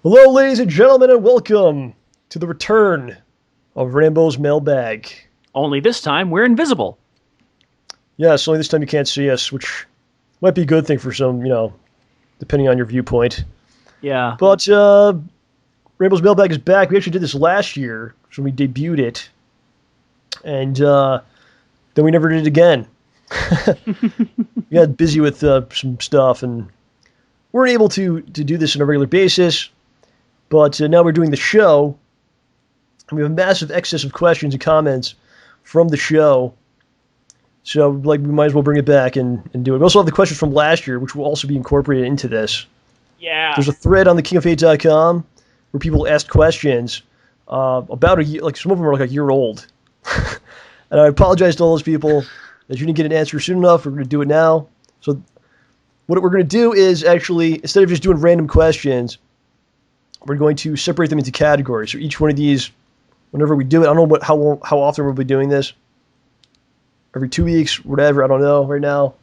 Hello, ladies and gentlemen, and welcome to the return of Rambo's mailbag. Only this time, we're invisible. Yes, only this time you can't see us, which might be a good thing for some, depending on your viewpoint. Yeah. But Rambo's mailbag is back. We actually did this last year, when we debuted it, and then we never did it again. We got busy with some stuff, and weren't able to do this on a regular basis. But now we're doing the show, and we have a massive excess of questions and comments from the show. So, we might as well bring it back and do it. We also have the questions from last year, which will also be incorporated into this. Yeah. There's a thread on thekingofhate.com where people asked questions about a year, some of them are like a year old. And I apologize to all those people that you didn't get an answer soon enough. We're going to do it now. So what we're going to do is actually, instead of just doing random questions, we're going to separate them into categories. So each one of these, whenever we do it, I don't know how often we'll be doing this. Every 2 weeks, whatever, I don't know right now.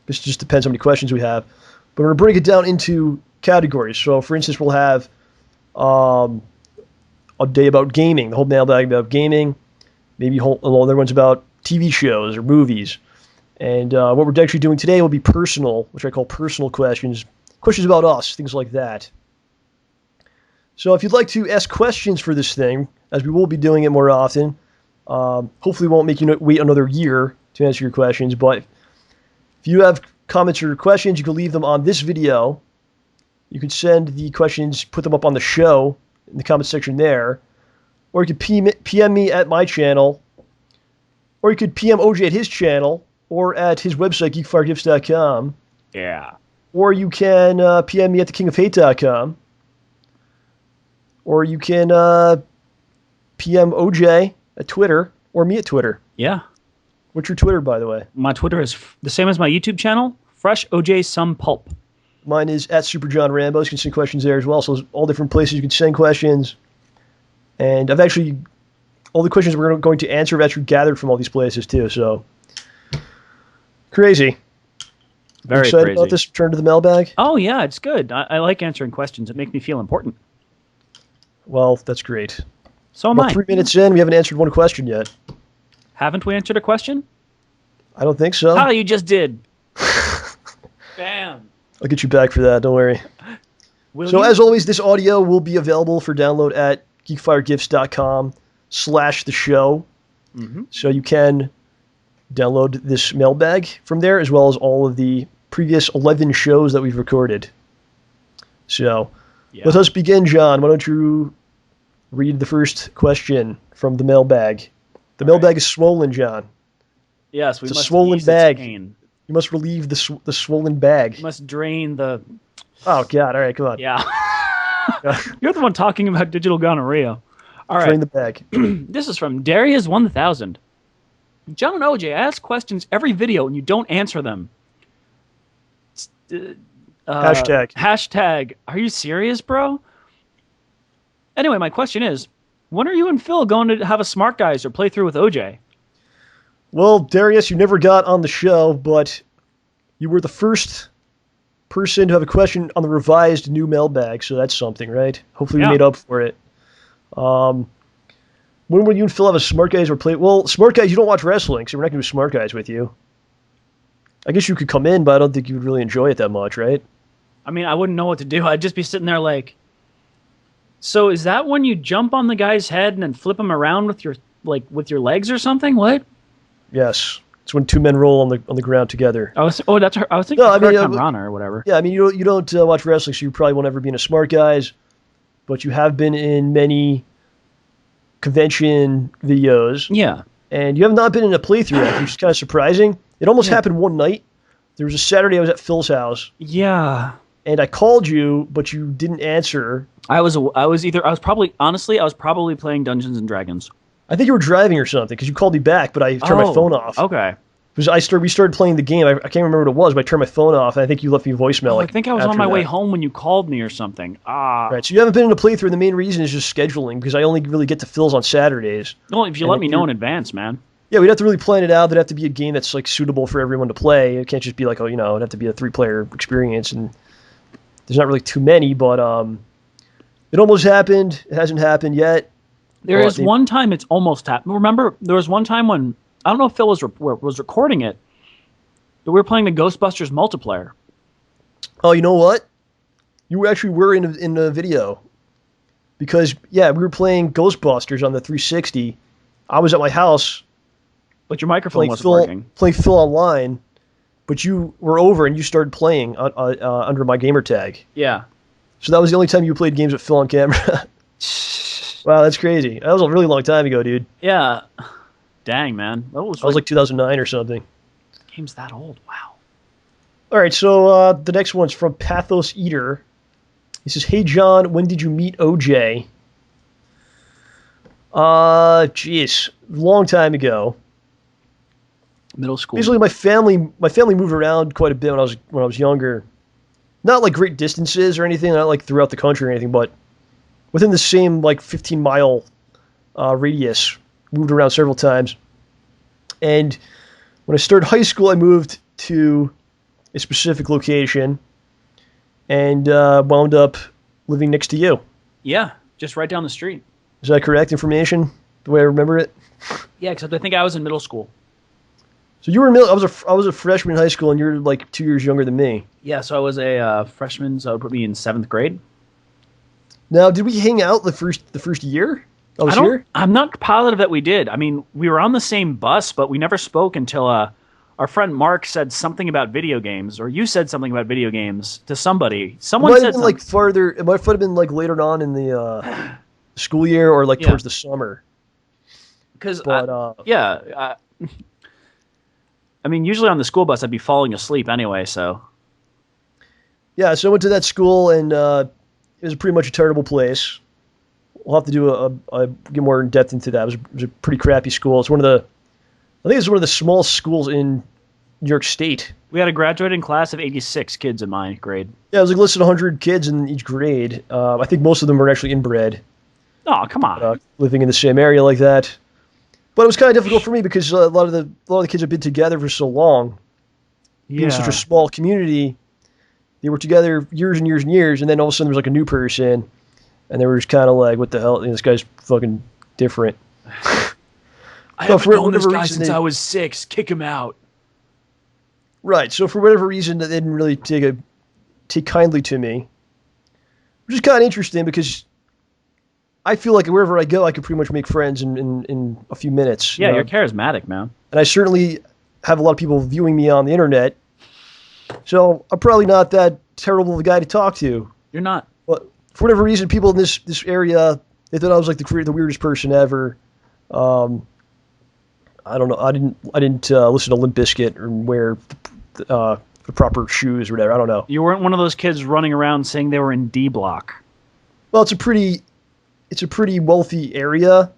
This just depends how many questions we have. But we're going to break it down into categories. So, for instance, we'll have a day about gaming, the whole mailbag about gaming. Maybe other ones about TV shows or movies. And what we're actually doing today will be personal, which I call personal questions. Questions about us, things like that. So if you'd like to ask questions for this thing, as we will be doing it more often, hopefully won't make you wait another year to answer your questions, but if you have comments or questions, you can leave them on this video. You can send the questions, put them up on the show in the comment section there, or you could PM me at my channel, or you could PM OJ at his channel, or at his website, geekfiregifts.com. Yeah. Or you can PM me at thekingofhate.com. Or you can PM OJ at Twitter, or me at Twitter. Yeah. What's your Twitter, by the way? My Twitter is the same as my YouTube channel, Fresh OJ Some Pulp. Mine is at SuperJohnRambo. You can send questions there as well. So there's all different places you can send questions. And I've actually, all the questions we're going to answer I've actually gathered from all these places too. So, crazy. Very excited crazy. About this return to the mailbag? Oh, yeah, it's good. I like answering questions. It makes me feel important. Well, that's great. So am About I. 3 minutes in, we haven't answered one question yet. Haven't we answered a question? I don't think so. Oh, you just did. Bam. I'll get you back for that. Don't worry. As always, this audio will be available for download at geekfiregifts.com/the show. Mm-hmm. So you can download this mailbag from there, as well as all of the previous 11 shows that we've recorded. So let us begin, John. Why don't you read the first question from the mailbag? The mailbag is swollen, John. Yes, it's a swollen bag. You must relieve the swollen bag. You must drain the... Oh, God. All right, come on. Yeah. You're the one talking about digital gonorrhea. All right. Drain the bag. This is from Darius1000. John and OJ, I ask questions every video and you don't answer them. Hashtag. Are you serious, bro? Anyway, my question is, when are you and Phil going to have a Smart Guys or playthrough with OJ? Well, Darius, you never got on the show, but you were the first person to have a question on the revised new mailbag, so that's something, right? Hopefully we made up for it. When will you and Phil have a Smart Guys or play? Well, Smart Guys, you don't watch wrestling, so we're not going to do Smart Guys with you. I guess you could come in, but I don't think you would really enjoy it that much, right? I mean, I wouldn't know what to do. I'd just be sitting there like... So is that when you jump on the guy's head and then flip him around with your legs or something? What? Yes. It's when two men roll on the ground together. I was thinking Rana or whatever. Yeah, I mean, you don't watch wrestling, so you probably won't ever be in a Smart Guys, but you have been in many convention videos. Yeah. And you have not been in a playthrough yet, which is kind of surprising. It almost happened one night. There was a Saturday I was at Phil's house. Yeah. And I called you, but you didn't answer. I was probably playing Dungeons and Dragons. I think you were driving or something, because you called me back, but I turned my phone off. Okay. Because we started playing the game. I can't remember what it was, but I turned my phone off, and I think you left me a voicemail. I think I was on my way home when you called me or something. Right, so you haven't been in a playthrough, and the main reason is just scheduling, because I only really get to Phil's on Saturdays. Well, if you let me know in advance, man. Yeah, we'd have to really plan it out. There'd have to be a game that's suitable for everyone to play. It can't just be it'd have to be a 3-player experience, and there's not really too many, but It almost happened. It hasn't happened yet. There is one time it's almost happened. Remember, there was one time when I don't know if Phil was recording it, but we were playing the Ghostbusters multiplayer. Oh, you know what? You actually were in the video. Because, yeah, we were playing Ghostbusters on the 360. I was at my house. But your microphone wasn't working. Playing Phil online. But you were over and you started playing under my gamer tag. Yeah. So that was the only time you played games with Phil on camera. Wow, that's crazy. That was a really long time ago, dude. Yeah. Dang, man. That was like 2009 or something. Game's that old. Wow. All right, so the next one's from PathosEater. He says, "Hey, John, when did you meet OJ?" Jeez, long time ago. Middle school. Basically, my family moved around quite a bit when I was younger. Not like great distances or anything, not like throughout the country or anything, but within the same like 15-mile radius. Moved around several times. And when I started high school, I moved to a specific location. And wound up living next to you. Yeah, just right down the street. Is that correct information? The way I remember it? Yeah, except I think I was in middle school. So you were in middle. I was a freshman in high school, and you're like 2 years younger than me. Yeah, so I was a freshman, so it would put me in 7th grade. Now, did we hang out the first year I was here? I'm not positive that we did. I mean, we were on the same bus, but we never spoke until our friend Mark said something about video games, or you said something about video games to somebody. Someone said something. Like farther. It might have been like later on in the school year, or like towards the summer. Because I mean, usually on the school bus, I'd be falling asleep anyway. So yeah, so I went to that school, and it was pretty much a terrible place. We'll have to do get more in depth into that. It was a pretty crappy school. It's I think it's one of the smallest schools in New York State. We had a graduating class of 86 kids in my grade. Yeah, it was like less than 100 kids in each grade. I think most of them were actually inbred. Oh, come on. Living in the same area like that. But it was kind of difficult for me because a lot of the kids have been together for so long. Yeah. Being such a small community, they were together years and years and years, and then all of a sudden there was like a new person, and they were just kind of like, what the hell? This guy's fucking different. I haven't known this guy since I was 6. Kick him out. Right. So for whatever reason, they didn't really take kindly to me, which is kind of interesting because I feel like wherever I go, I could pretty much make friends in a few minutes. Yeah, you're charismatic, man. And I certainly have a lot of people viewing me on the internet, so I'm probably not that terrible of a guy to talk to. You're not. But for whatever reason, people in this area, they thought I was like the weirdest person ever. I don't know. I didn't listen to Limp Bizkit or wear the proper shoes or whatever. I don't know. You weren't one of those kids running around saying they were in D Block. Well, it's a pretty wealthy area,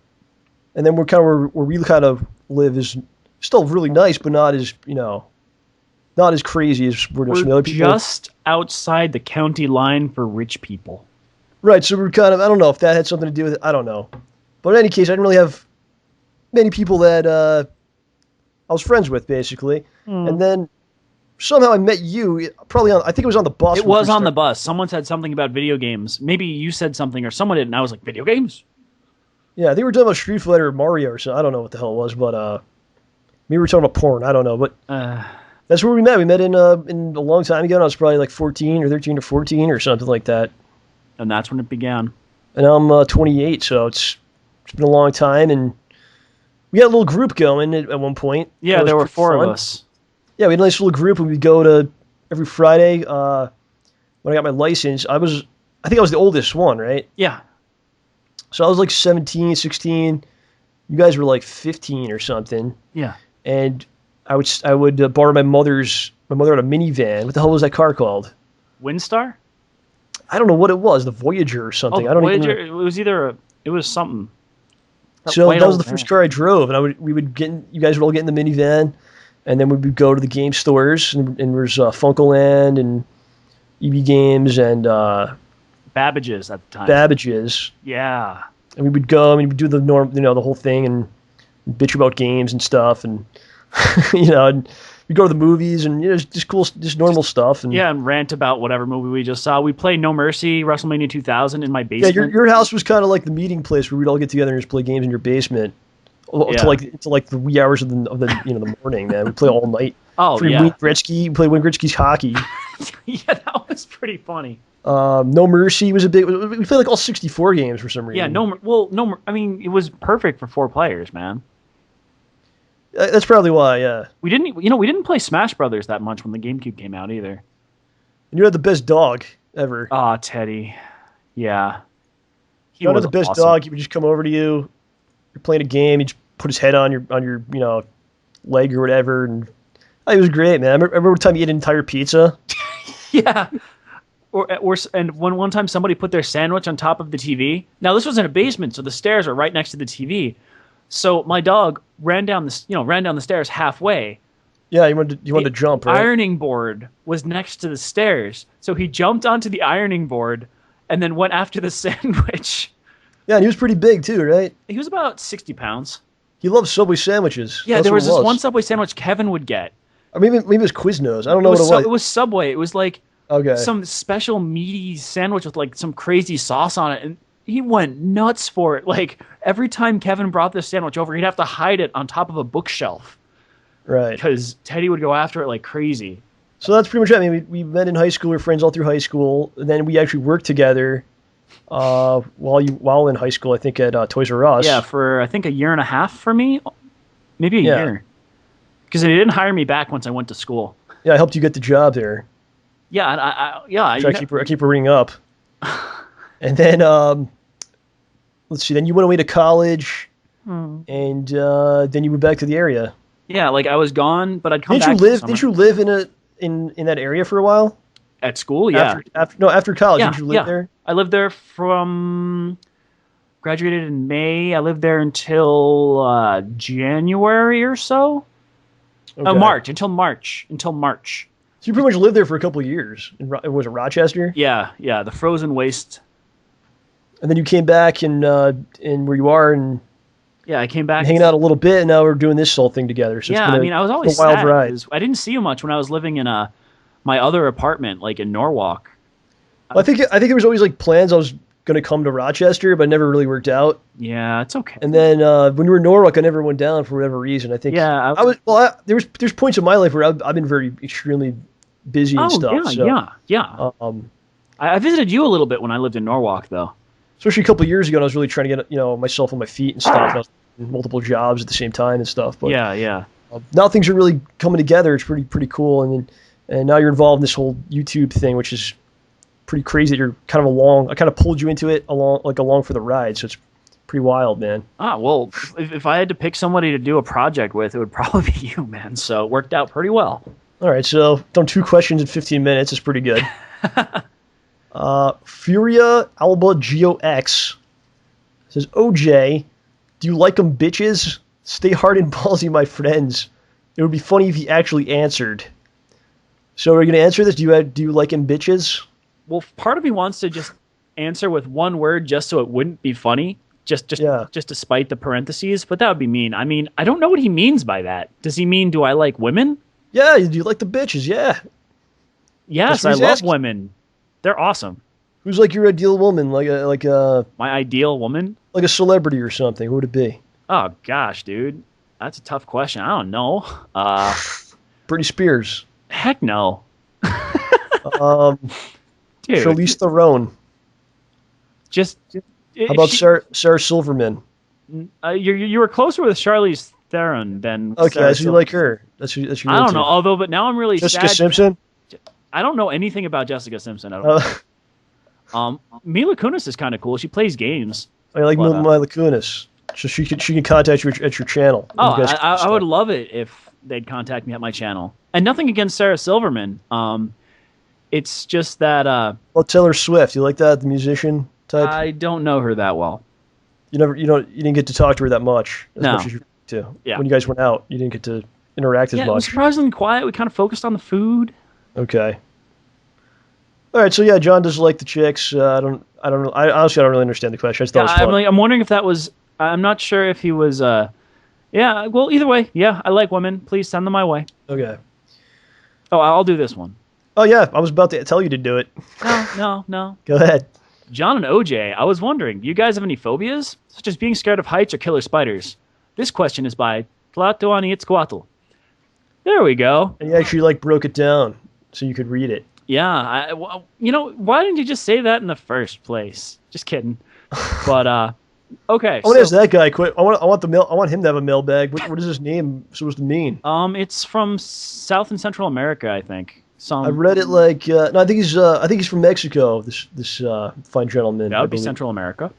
and then where we kind of live is still really nice, but not as not as crazy as some other people. Just outside the county line for rich people. Right. So we're kind of, I don't know if that had something to do with it. I don't know. But in any case, I didn't really have many people that I was friends with, basically. And then somehow I met you, probably I think it was on the bus. It was on the bus. Someone said something about video games. Maybe you said something or someone did, and I was like, video games? Yeah, they were talking about Street Fighter or Mario or something. I don't know what the hell it was, but maybe we were talking about porn. I don't know, but that's where we met. We met in a long time ago, and I was probably like 14 or 13 or 14 or something like that. And that's when it began. And I'm 28, so it's been a long time, and we had a little group going at one point. Yeah, there were 4 of us. Yeah, we had a nice little group, and we'd go to every Friday. When I got my license, I think I was the oldest one, right? Yeah. So I was like 17, 16. You guys were like 15 or something. Yeah. And I would borrow my mother had a minivan. What the hell was that car called? Windstar? I don't know what it was. The Voyager or something. I don't Voyager. Even It was something. So that was the first car I drove, and you guys would all get in the minivan, and then we would go to the game stores, and there's Funkoland and EB Games and Babbage's at the time. Babbage's. Yeah. And we would go, and we would do the the whole thing, and bitch about games and stuff, and and we'd we go to the movies and just cool, just normal stuff. And yeah, and rant about whatever movie we just saw. We played No Mercy, WrestleMania 2000 in my basement. Yeah, your house was kind of like the meeting place where we'd all get together and just play games in your basement. To like the wee hours of the morning, man. We play all night. Oh, Free Wayne Gretzky. We play Wayne Gretzky's hockey. Yeah, that was pretty funny. No Mercy was a big. We played like all 64 games for some reason. Yeah, I mean, it was perfect for 4 players, man. That's probably why. Yeah. We didn't play Smash Brothers that much when the GameCube came out either. And you had the best dog ever. Ah, Teddy. Yeah. He was the best dog. He would just come over to you. You're playing a game. He'd just put his head on your leg or whatever, and it was great, man. I remember one time he ate an entire pizza. Yeah. And one time somebody put their sandwich on top of the TV. Now this was in a basement, so the stairs were right next to the TV. So my dog ran down the stairs halfway. Yeah, you wanted to jump, right? The ironing board was next to the stairs, so he jumped onto the ironing board and then went after the sandwich. Yeah, and he was pretty big too, right? He was about 60 pounds. He loved Subway sandwiches. Yeah, there was this one Subway sandwich Kevin would get. Or maybe it was Quiznos. I don't know what it was. It was Subway. It was like some special meaty sandwich with like some crazy sauce on it, and he went nuts for it. Like every time Kevin brought this sandwich over, he'd have to hide it on top of a bookshelf. Right. Because Teddy would go after it like crazy. So that's pretty much it. I mean, we met in high school. We were friends all through high school. And then we actually worked together while in high school, I think, at Toys R Us. Yeah, for, I think, a year and a half for me. Maybe a year. Because they didn't hire me back once I went to school. Yeah, I helped you get the job there. Yeah, I keep bringing up. And then, let's see, then you went away to college, and then you moved back to the area. Yeah, like I was gone, but I'd come back. Didn't you live in that area for a while? At school, yeah. After college, did you live there? I lived there from graduated in May. I lived there until January or so. Okay. March. So you pretty much lived there for a couple of years. Was it Rochester? Yeah, the frozen waste. And then you came back and where you are and. Yeah, I came back hanging out a little bit, and now we're doing this whole thing together. So I mean, I was always sad. Wild ride. I didn't see you much when I was living in my other apartment, like in Norwalk. Well, I think there was always like plans I was going to come to Rochester, but it never really worked out. Yeah, it's okay. And then when you were in Norwalk, I never went down for whatever reason. I think there's points in my life where I've been very extremely busy and stuff. Yeah. I visited you a little bit when I lived in Norwalk, though. Especially a couple of years ago, and I was really trying to get myself on my feet and stuff. And I was doing multiple jobs at the same time and stuff. But now things are really coming together. It's pretty cool. And now you're involved in this whole YouTube thing, which is pretty crazy. You're kind of along. I kind of pulled you into it along for the ride. So it's pretty wild, man. Well, if I had to pick somebody to do a project with, it would probably be you, man. So it worked out pretty well. All right, so done 2 questions in 15 minutes. It's pretty good. FuriaAlbaGeoX says, OJ, do you like 'em bitches? Stay hard and ballsy, my friends. It would be funny if he actually answered. So are you going to answer this? Do you like 'em bitches? Well, part of me wants to just answer with one word just so it wouldn't be funny, just despite the parentheses, but that would be mean. I mean, I don't know what he means by that. Does he mean, do I like women? Yeah, do you like the bitches? Yeah. Yes, I love women. They're awesome. Who's like your ideal woman? Like my ideal woman? Like a celebrity or something. Who would it be? Oh gosh, dude, that's a tough question. I don't know. Britney Spears. Heck no. Dude. Charlize Theron. How about Sarah Silverman? You were closer with Charlize Theron than. Okay, Sarah so you like her. That's who I don't know. But now I'm really Jessica sad. Simpson. I don't know anything about Jessica Simpson at all. Mila Kunis is kind of cool. She plays games. I like Mila Kunis. So she can contact you at your channel. I would love it if they'd contact me at my channel. And nothing against Sarah Silverman. It's just that. Well, Taylor Swift. You like that, the musician type? I don't know her that well. You didn't get to talk to her that much. As much as you to. Yeah. When you guys went out, you didn't get to interact as much. It was surprisingly quiet. We kind of focused on the food. Okay. All right, so yeah, John does like the chicks. I don't know. I honestly don't really understand the question. I just thought it was fun. I'm wondering if that was. I'm not sure if he was. Yeah. Well, either way, yeah, I like women. Please send them my way. Okay. Oh, I'll do this one. Oh, yeah. I was about to tell you to do it. No. Go ahead. John and OJ, I was wondering, do you guys have any phobias, such as being scared of heights or killer spiders? This question is by TlatoaniItzcoatl. There we go. And you actually broke it down so you could read it. Yeah, why didn't you just say that in the first place? Just kidding. But okay. I want to ask that guy. Quick. I want him to have a mailbag. What is his name supposed to mean? It's from South and Central America, I think. I read it no, I think he's from Mexico. This fine gentleman. That would be Central America.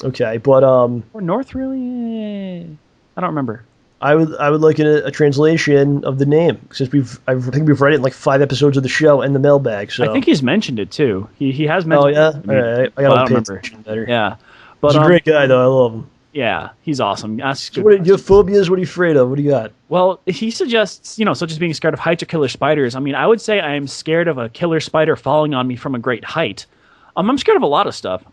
Okay, but or North, really? I don't remember. I would like a translation of the name, since I think we've read it in 5 episodes of the show and the mailbag. So I think he's mentioned it too. He has mentioned. Oh yeah, all right. I gotta pay attention better. Yeah, but he's a great guy though. I love him. Yeah, he's awesome. So what, do you have phobias? What are you afraid of? What do you got? Well, he suggests, such as being scared of heights or killer spiders. I mean, I would say I am scared of a killer spider falling on me from a great height. I'm scared of a lot of stuff.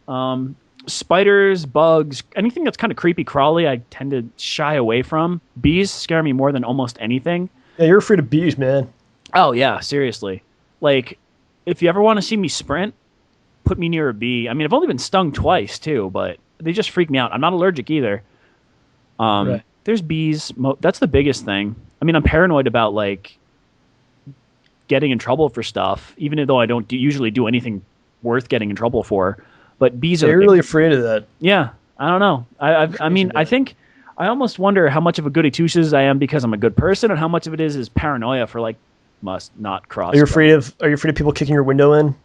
Spiders, bugs, anything that's kind of creepy crawly, I tend to shy away from. Bees scare me more than almost anything. Yeah, you're afraid of bees, man. Oh, yeah, seriously. If you ever want to see me sprint, put me near a bee. I mean, I've only been stung twice, too, but they just freak me out. I'm not allergic either. Right. There's bees. That's the biggest thing. I mean, I'm paranoid about, getting in trouble for stuff, even though I don't usually do anything worth getting in trouble for. But bees are... You're really afraid of that. Yeah, I don't know. I think I almost wonder how much of a goody two-shoes I am because I'm a good person, and how much of it is paranoia for must not cross. Are you afraid of people kicking your window in?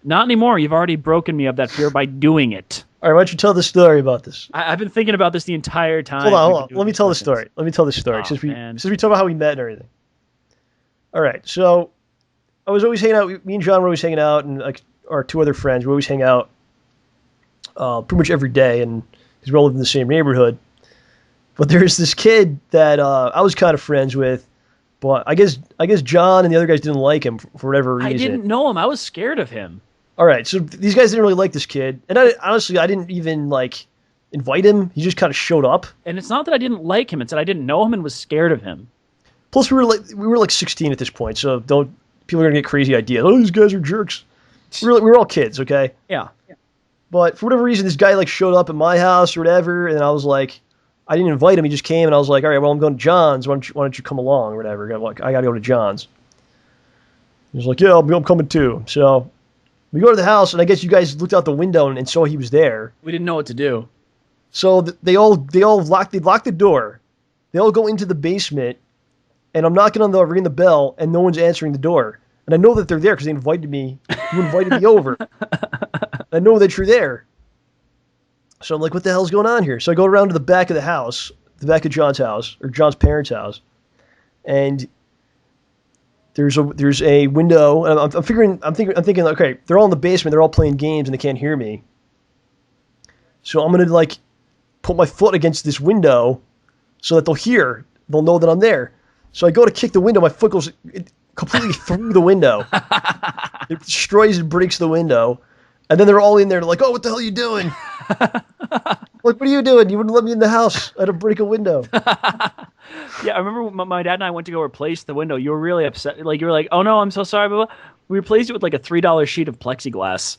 Not anymore. You've already broken me of that fear by doing it. All right, why don't you tell the story about this? I've been thinking about this the entire time. Hold on. Let me tell the story. Since we talk about how we met and everything. All right, so I was always hanging out. Me and John were always hanging out, and our 2 other friends, we always hang out pretty much every day, and because we all live in the same neighborhood. But there's this kid that I was kind of friends with, but I guess John and the other guys didn't like him for whatever reason. I didn't know him. I was scared of him. All right, so these guys didn't really like this kid, and honestly, I didn't even invite him. He just kind of showed up. And it's not that I didn't like him; it's that I didn't know him and was scared of him. Plus, we were 16 at this point, so people are gonna get crazy ideas. Oh, these guys are jerks. We were all kids, okay? Yeah. But for whatever reason, this guy showed up at my house or whatever, and I was like, I didn't invite him. He just came, and I was like, all right, well, I'm going to John's. Why don't you come along or whatever? I got to go to John's. He was like, yeah, I'm coming too. So we go to the house, and I guess you guys looked out the window and saw he was there. We didn't know what to do. So they all lock the door. They all go into the basement, and I'm knocking on ringing the bell, and no one's answering the door. And I know that they're there because they invited me. You invited me over. I know that you're there. So I'm like, what the hell's going on here? So I go around to the back of the house, the back of John's house, or John's parents' house, and there's a window. And I'm thinking, okay, they're all in the basement, they're all playing games, and they can't hear me. So I'm gonna put my foot against this window so that they'll know that I'm there. So I go to kick the window, my foot goes completely through the window. It destroys and breaks the window. And then they're all in there like, oh, what the hell are you doing? What are you doing? You wouldn't let me in the house. I had to break a window. Yeah, I remember my dad and I went to go replace the window. You were really upset. You were like, oh no, I'm so sorry. Blah, blah. We replaced it with a $3 sheet of plexiglass.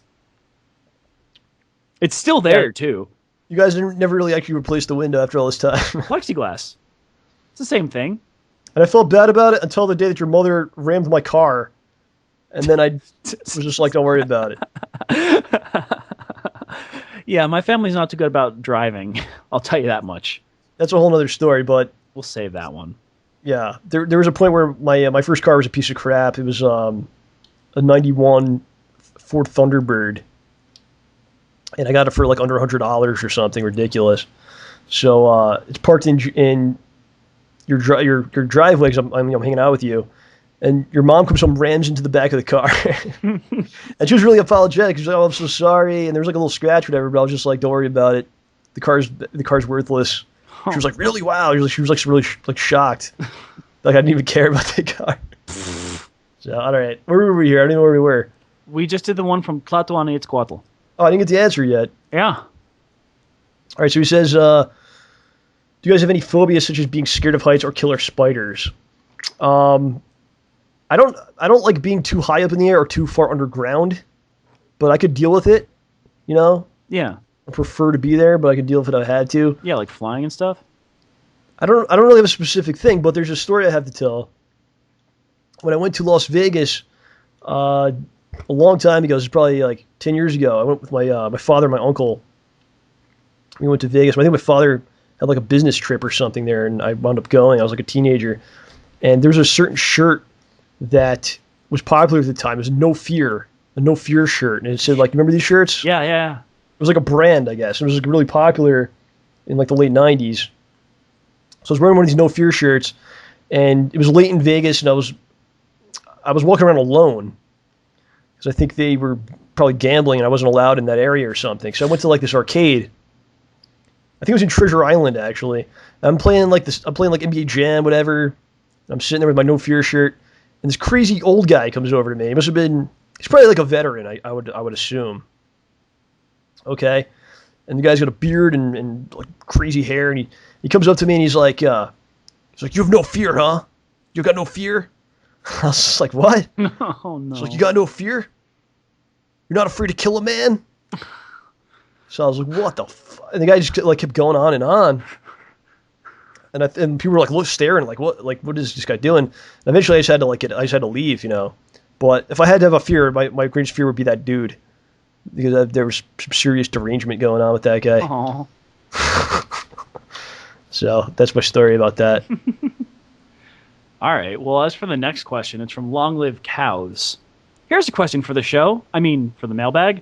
It's still there, too. You guys never really actually replaced the window after all this time. Plexiglass. It's the same thing. And I felt bad about it until the day that your mother rammed my car. And then I was just like, don't worry about it. Yeah, my family's not too good about driving. I'll tell you that much. That's a whole other story, but... We'll save that one. Yeah. There was a point where my first car was a piece of crap. It was a 91 Ford Thunderbird. And I got it for under $100 or something ridiculous. So it's parked in your driveway because I'm hanging out with you. And your mom comes home, rams into the back of the car. And she was really apologetic. She's like, oh, I'm so sorry. And there was a little scratch or whatever, but I was just like, don't worry about it. The car's worthless. She was like, really? Wow. She was really shocked. I didn't even care about the car. So, all right. Where were we here? I don't even know where we were. We just did the one from TlatoaniItzcoatl. Oh, I didn't get the answer yet. Yeah. All right. So he says, do you guys have any phobias such as being scared of heights or killer spiders? I don't like being too high up in the air or too far underground, but I could deal with it, you know? Yeah. I prefer to be there, but I could deal with it if I had to. Yeah, like flying and stuff? I don't really have a specific thing, but there's a story I have to tell. When I went to Las Vegas a long time ago, it was probably like 10 years ago, I went with my father and my uncle. We went to Vegas. I think my father had like a business trip or something there, and I wound up going. I was like a teenager. And there was a certain shirt that was popular at the time. It was a No Fear shirt. And it said, like, remember these shirts? Yeah, yeah. It was like a brand, I guess. It was like really popular in like the late 90s. So I was wearing one of these No Fear shirts, and it was late in Vegas, and I was walking around alone because I think they were probably gambling and I wasn't allowed in that area or something. So I went to like this arcade. I think it was in Treasure Island, actually. I'm playing like NBA Jam, whatever. I'm sitting there with my No Fear shirt, and this crazy old guy comes over to me. He's probably like a veteran, I would assume. Okay. And the guy's got a beard and like crazy hair, and he comes up to me and he's like, you have no fear, huh? You got no fear? I was just like, what? Oh, no. He's like, you got no fear? You're not afraid to kill a man? So I was like, what the fuck? And the guy just like kept going on and on. And people were like staring, like what is this guy doing? And eventually I just had to leave, you know. But if I had to have a fear, my greatest fear would be that dude. Because there was some serious derangement going on with that guy. Aww. So that's my story about that. All right. Well, as for the next question, it's from LongLiveCows. Here's a question for the show. I mean, for the mailbag.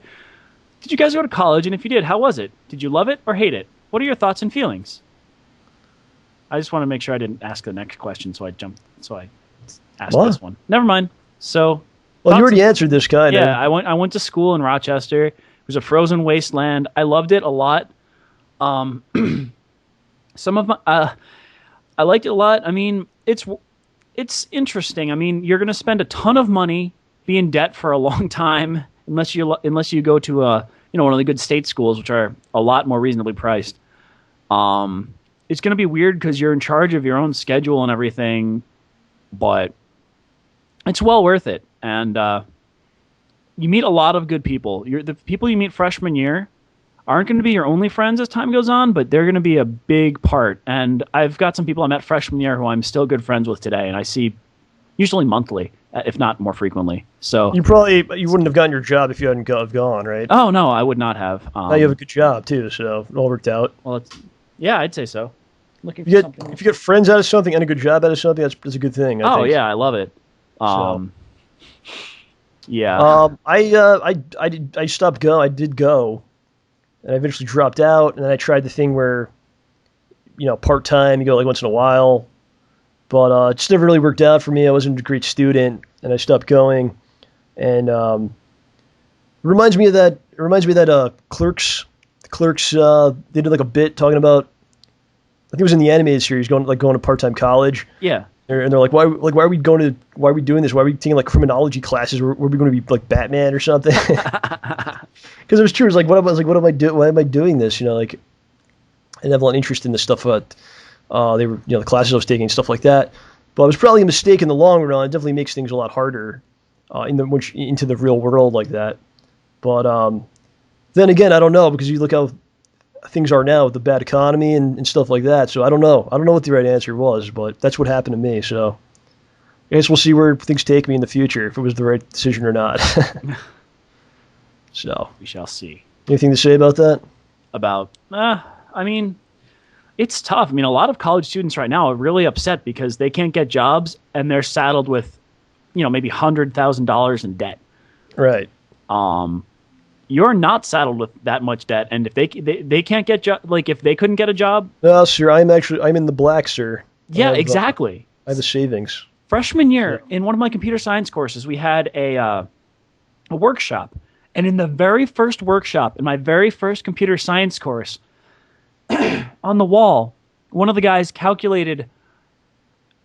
Did you guys go to college? And if you did, how was it? Did you love it or hate it? What are your thoughts and feelings? I just want to make sure I didn't ask the next question, so I asked this one. Never mind. So, well, you already answered this kind of. Yeah, I went to school in Rochester. It was a frozen wasteland. I loved it a lot. Some of my I liked it a lot. I mean, it's interesting. I mean, you're going to spend a ton of money, be in debt for a long time, unless you go to one of the good state schools, which are a lot more reasonably priced. It's going to be weird because you're in charge of your own schedule and everything, but it's well worth it. And you meet a lot of good people. The people you meet freshman year aren't going to be your only friends as time goes on, but they're going to be a big part. And I've got some people I met freshman year who I'm still good friends with today, and I see usually monthly, if not more frequently. So you wouldn't have gotten your job if you hadn't gone, right? Oh no, I would not have. Now you have a good job too, so it all worked out. Well, yeah, I'd say so. Looking for something. If you get friends out of something and a good job out of something, that's a good thing. I think. Yeah, I love it. Yeah. I stopped going. I did go, and I eventually dropped out. And then I tried the thing where, part time, you go like once in a while, but it just never really worked out for me. I wasn't a great student, and I stopped going. And it reminds me of that. Clerks. The Clerks. They did like a bit talking about. I think it was in the animated series, going to part-time college. Yeah. And they're like, why are we doing this? Why are we taking like criminology classes? Were we going to be like Batman or something? Because it was true. It was like, what am I doing? Why am I doing this? Like, I didn't have a lot of interest in the stuff about they were, the classes I was taking and stuff like that. But it was probably a mistake in the long run. It definitely makes things a lot harder into the real world like that. But then again, I don't know, because you look how things are now with the bad economy and stuff like that. So I don't know what the right answer was, but that's what happened to me. So I guess we'll see where things take me in the future, if it was the right decision or not. So we shall see. Anything to say about that? I mean, it's tough. I mean, a lot of college students right now are really upset because they can't get jobs and they're saddled with, maybe $100,000 in debt. Right. You're not saddled with that much debt, and if they can't get if they couldn't get a job. No, sir, I'm in the black, sir. Yeah, exactly. I have the savings. Freshman year, in one of my computer science courses, we had a workshop, and in the very first workshop, in my very first computer science course, on the wall, one of the guys calculated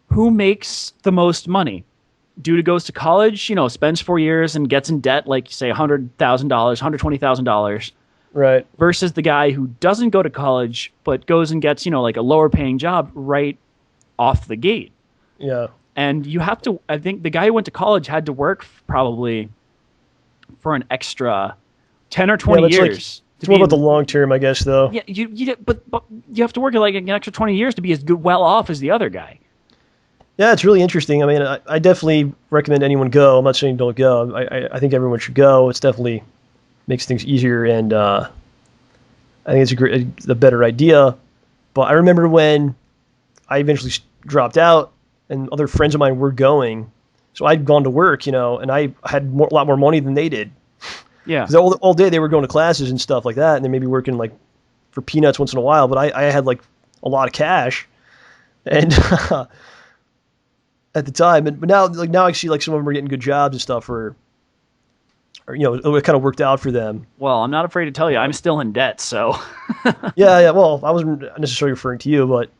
who makes the most money. Dude goes to college, spends 4 years and gets in debt, like say $100,000, $120,000. Right. Versus the guy who doesn't go to college, but goes and gets, like a lower paying job right off the gate. Yeah. And you have to, I think the guy who went to college had to work probably for an extra 10 or 20 years. It's more about the long term, I guess, though. Yeah, but you have to work like an extra 20 years to be as good, well off as the other guy. Yeah, it's really interesting. I mean, I definitely recommend anyone go. I'm not saying don't go. I think everyone should go. It's definitely makes things easier, and I think it's a better idea. But I remember when I eventually dropped out, and other friends of mine were going. So I'd gone to work, and I had a lot more money than they did. Yeah. Because all day they were going to classes and stuff like that, and they may be working like for peanuts once in a while. But I had like a lot of cash, and at the time, but now I see like some of them are getting good jobs and stuff, or it kind of worked out for them. Well, I'm not afraid to tell you, I'm still in debt, so. yeah. Well, I wasn't necessarily referring to you, but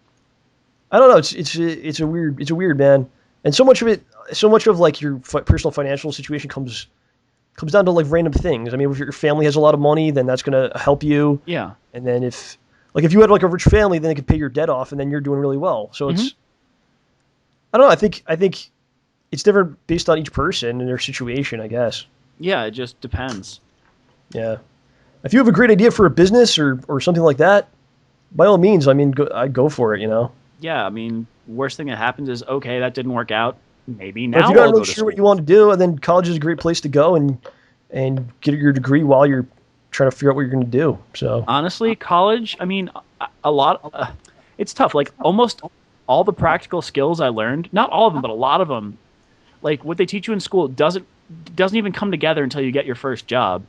I don't know. It's a weird man, and so much of like your personal financial situation comes down to like random things. I mean, if your family has a lot of money, then that's going to help you. Yeah. And then if you had like a rich family, then they could pay your debt off, and then you're doing really well. So it's, I don't know. I think it's different based on each person and their situation, I guess. Yeah, it just depends. Yeah. If you have a great idea for a business or something like that, by all means, I mean, I'd go for it, Yeah, I mean, worst thing that happens is, okay, that didn't work out. Maybe now if you're not really sure what you want to do, then college is a great place to go and get your degree while you're trying to figure out what you're going to do. So honestly, college, I mean, it's tough. Like almost all the practical skills I learned, not all of them, but a lot of them, like what they teach you in school doesn't even come together until you get your first job.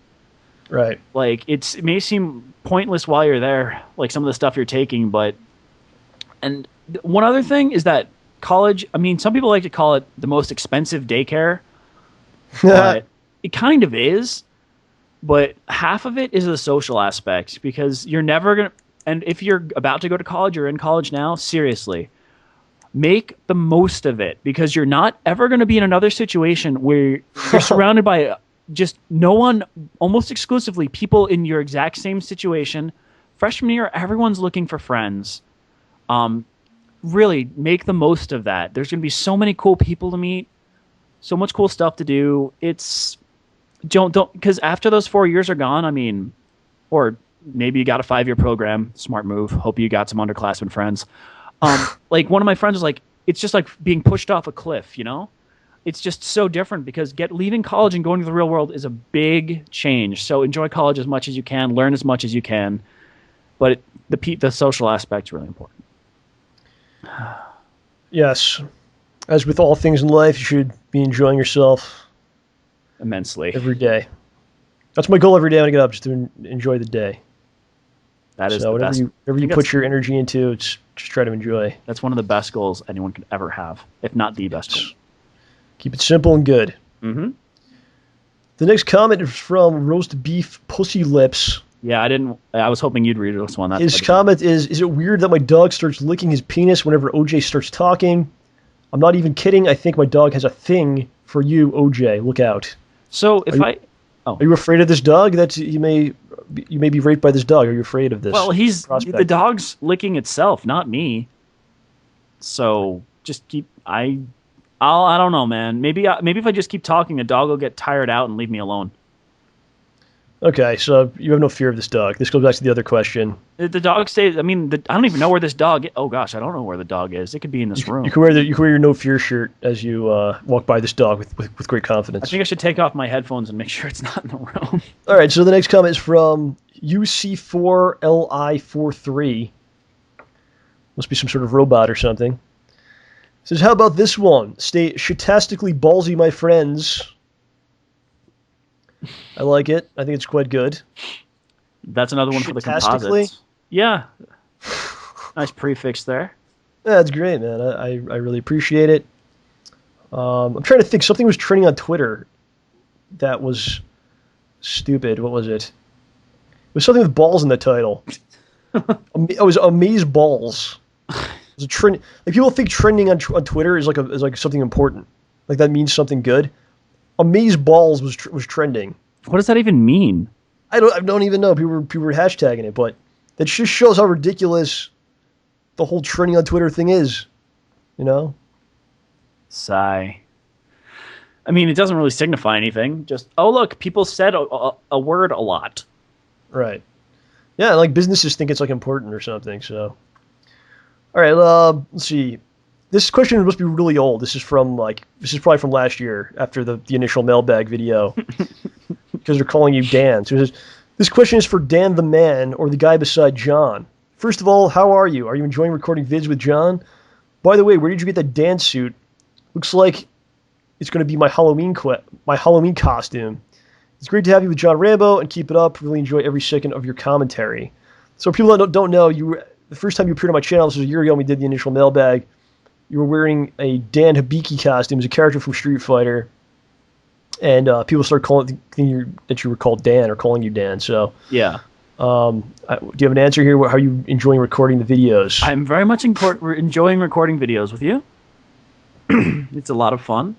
Right. Like it may seem pointless while you're there, like some of the stuff you're taking, and one other thing is that college, I mean, some people like to call it the most expensive daycare, but it kind of is, but half of it is the social aspect, because you're never going to, and if you're about to go to college or in college now, seriously, make the most of it, because you're not ever going to be in another situation where you're surrounded by just no one, almost exclusively people in your exact same situation. Freshman year, everyone's looking for friends. Really make the most of that. There's going to be so many cool people to meet, so much cool stuff to do. Don't because after those 4 years are gone, I mean, or maybe you got a 5-year program, smart move. Hope you got some underclassmen friends. Like one of my friends was like, it's just like being pushed off a cliff, It's just so different, because leaving college and going to the real world is a big change. So enjoy college as much as you can, learn as much as you can, but the social aspect is really important. Yes. As with all things in life, you should be enjoying yourself immensely every day. That's my goal every day when I get up, just to enjoy the day. That is so whatever you put your energy into, just try to enjoy. That's one of the best goals anyone could ever have, if not the best goal. Keep it simple and good. Mm-hmm. The next comment is from Roast Beef Pussy Lips. Yeah, I was hoping you'd read this one. His comment is it weird that my dog starts licking his penis whenever OJ starts talking? I'm not even kidding. I think my dog has a thing for you, OJ. Look out. So are you afraid of this dog? That you may be raped by this dog. Are you afraid of this? Well, the dog's licking itself, not me. So just I don't know, man. Maybe if I just keep talking, the dog will get tired out and leave me alone. Okay, so you have no fear of this dog. This goes back to the other question. The dog stays. I mean, I don't even know where this dog. Oh gosh, I don't know where the dog is. It could be in this room. You can wear your no fear shirt as you walk by this dog with great confidence. I think I should take off my headphones and make sure it's not in the room. All right, so the next comment is from UC4LI43. Must be some sort of robot or something. It says, how about this one? Stay shitastically ballsy, my friends. I like it. I think it's quite good. That's another one for the composites. Yeah. Nice prefix there. Yeah, that's great, man. I really appreciate it. I'm trying to think. Something was trending on Twitter that was stupid. What was it? It was something with balls in the title. It was amaze balls. It was a trend. Like, people think trending on Twitter is like something important. Like that means something good. Amaze balls was trending. What does that even mean? I don't even know. People were hashtagging it, but that just shows how ridiculous the whole trending on Twitter thing is. Sigh. I mean, it doesn't really signify anything. Just, oh, look, people said a word a lot. Right. Yeah, like businesses think it's like important or something. So, all right. Let's see. This question must be really old. This is probably from last year after the initial mailbag video because they're calling you Dan. So it says, this question is for Dan the man or the guy beside John. First of all, how are you? Are you enjoying recording vids with John? By the way, where did you get that Dan suit? Looks like it's going to be my Halloween costume. It's great to have you with John Rambo, and keep it up. Really enjoy every second of your commentary. So people that don't know, the first time you appeared on my channel, this was a year ago when we did the initial mailbag, you were wearing a Dan Hibiki costume as a character from Street Fighter, and people started thinking that you were called Dan or calling you Dan. So yeah. Do you have an answer here? How are you enjoying recording the videos? I'm very much enjoying recording videos with you. It's a lot of fun.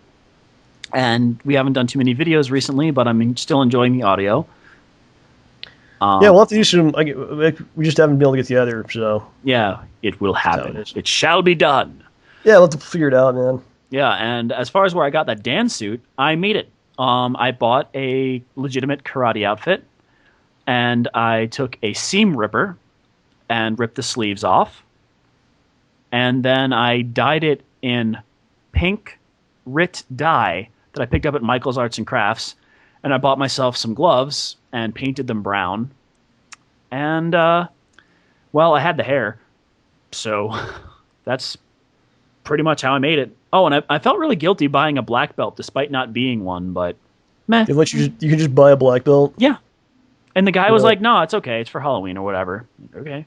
And we haven't done too many videos recently, but I'm still enjoying the audio. Yeah, we'll have to do some. We just haven't been able to get together, so. Yeah, it will happen. It shall be done. Yeah, we'll have to figure it out, man. Yeah, and as far as where I got that Dan suit, I made it. I bought a legitimate karate outfit, and I took a seam ripper and ripped the sleeves off. And then I dyed it in pink Rit dye that I picked up at Michael's Arts and Crafts, and I bought myself some gloves and painted them brown. And, well, I had the hair, so that's pretty much how I made it. Oh, and I felt really guilty buying a black belt despite not being one, but meh. You can just buy a black belt? Yeah. And the guy was like, no, it's okay. It's for Halloween or whatever. Okay.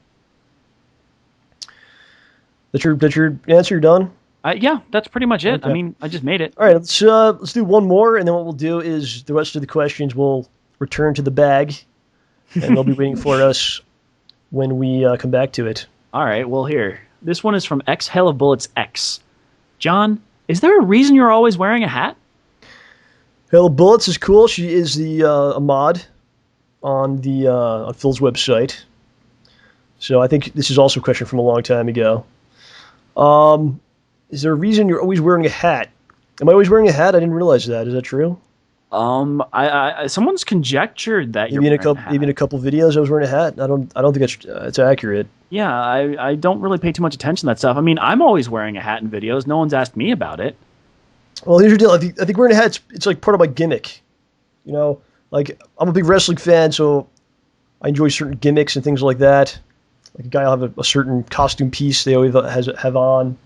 That's your answer? You're done? Yeah, that's pretty much it. Okay. I mean, I just made it. All right, let's do one more, and then what we'll do is the rest of the questions will return to the bag, and they'll be waiting for us when we come back to it. All right, well, here. This one is from X Hell of Bullets X. John, is there a reason you're always wearing a hat? Hell of Bullets is cool. She is a mod on on Phil's website. So I think this is also a question from a long time ago. Is there a reason you're always wearing a hat? Am I always wearing a hat? I didn't realize that. Is that true? Someone's conjectured that you're wearing a hat. Even a couple videos I was wearing a hat. I don't think it's accurate. Yeah, I don't really pay too much attention to that stuff. I mean, I'm always wearing a hat in videos. No one's asked me about it. Well, here's your deal. I think wearing a hat, it's like part of my gimmick. You know, like I'm a big wrestling fan, so I enjoy certain gimmicks and things like that. Like a guy will have a certain costume piece they always have on.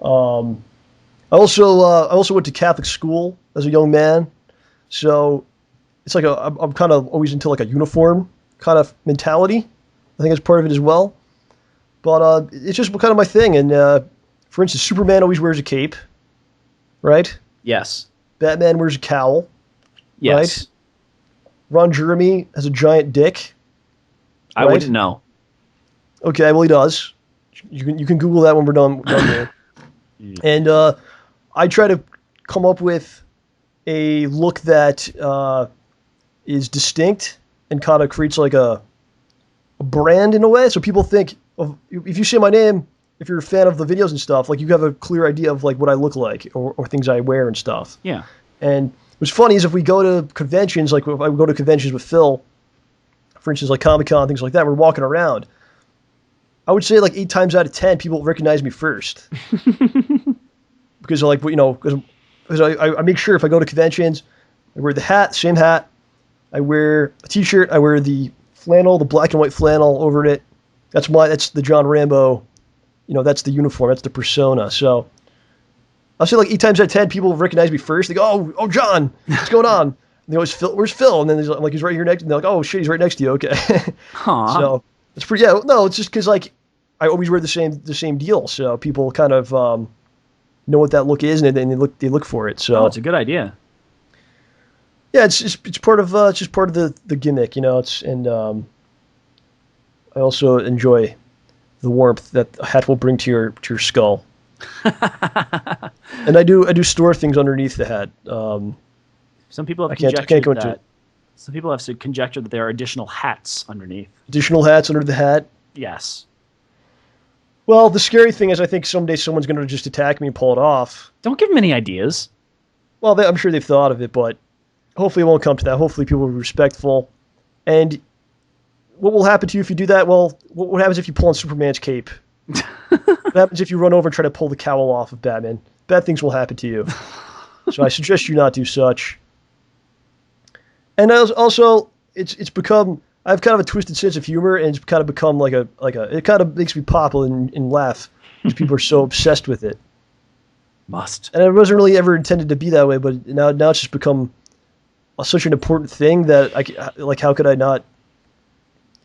I also went to Catholic school as a young man, so it's like I'm kind of always into like a uniform kind of mentality. I think it's part of it as well, but it's just kind of my thing. And for instance, Superman always wears a cape, right? Yes. Batman wears a cowl. Yes. Right? Ron Jeremy has a giant dick. I wouldn't know. Okay, well he does. You can Google that when we're done here. And I try to come up with a look that is distinct and kind of creates like a brand in a way. So people think of, if you say my name, if you're a fan of the videos and stuff, like you have a clear idea of like what I look like or things I wear and stuff. Yeah. And what's funny is if we go to conventions, like if I would go to conventions with Phil, for instance, like Comic-Con, things like that, we're walking around. I would say like 8 times out of 10, people recognize me first. Because because I make sure if I go to conventions, I wear the hat, same hat. I wear a t-shirt. I wear the flannel, the black and white flannel over it. That's the John Rambo, that's the uniform. That's the persona. So I'll say like 8 times out of 10, people recognize me first. They go, oh, John, what's going on? And they always, Phil, where's Phil? And then I'm like, he's right here next. And they're like, oh shit, he's right next to you. Okay. Aww. So it's pretty. Yeah, no, it's just because like I always wear the same deal, so people kind of know what that look is, and they look for it. So it's a good idea. Yeah, it's part of just part of the gimmick, and I also enjoy the warmth that a hat will bring to your skull. And I do store things underneath the hat. Some people have conjectured that. Some people have conjectured that there are additional hats underneath. Additional hats under the hat? Yes. Well, the scary thing is I think someday someone's going to just attack me and pull it off. Don't give them any ideas. Well, I'm sure they've thought of it, but hopefully it won't come to that. Hopefully people will be respectful. And what will happen to you if you do that? Well, what happens if you pull on Superman's cape? What happens if you run over and try to pull the cowl off of Batman? Bad things will happen to you. So I suggest you not do such. And also, it's become... I have kind of a twisted sense of humor, and it's kind of become like a it kind of makes me pop and laugh because people are so obsessed with it. Must. And it wasn't really ever intended to be that way, but now it's just become such an important thing that how could I not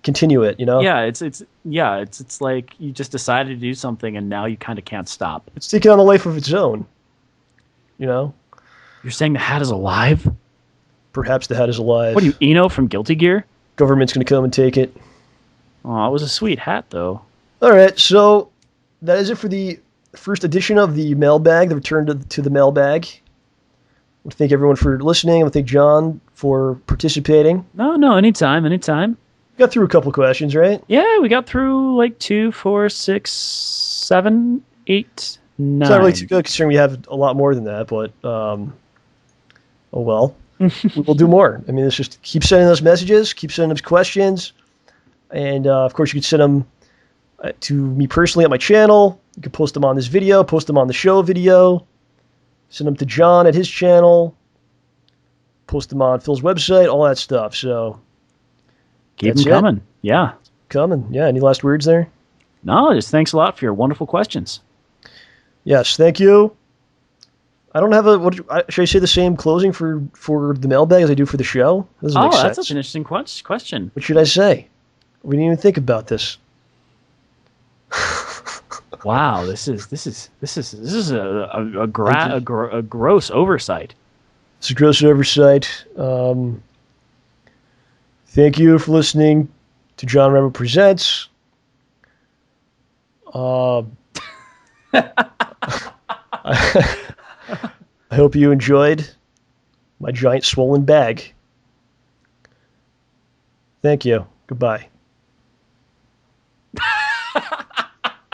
continue it? You know? Yeah, it's like you just decided to do something, and now you kind of can't stop. It's taking on a life of its own. You know? You're saying the hat is alive? Perhaps the hat is alive. What are you, Eno from Guilty Gear? Government's going to come and take it. Oh, it was a sweet hat, though. All right, so that is it for the first edition of the mailbag, the return to the mailbag. I want to thank everyone for listening. I want to thank John for participating. No, anytime. We got through a couple of questions, right? Yeah, we got through like 2, 4, 6, 7, 8, 9. It's not really too good considering we have a lot more than that, but oh well. We'll do more. I mean, it's just keep sending us messages, keep sending us questions, and of course you can send them to me personally at my channel. You can post them on this video, post them on the show video, send them to John at his channel, post them on Phil's website, all that stuff. So keep them coming. Yeah. Coming. Yeah. Any last words there? No, just thanks a lot for your wonderful questions. Yes, thank you. I don't have should I say the same closing for the mailbag as I do for the show? Doesn't make sense. That's such an interesting question. What should I say? We didn't even think about this. Wow, this is a gross oversight. It's a gross oversight. Thank you for listening to John Rambo Presents. I hope you enjoyed my giant swollen bag. Thank you. Goodbye.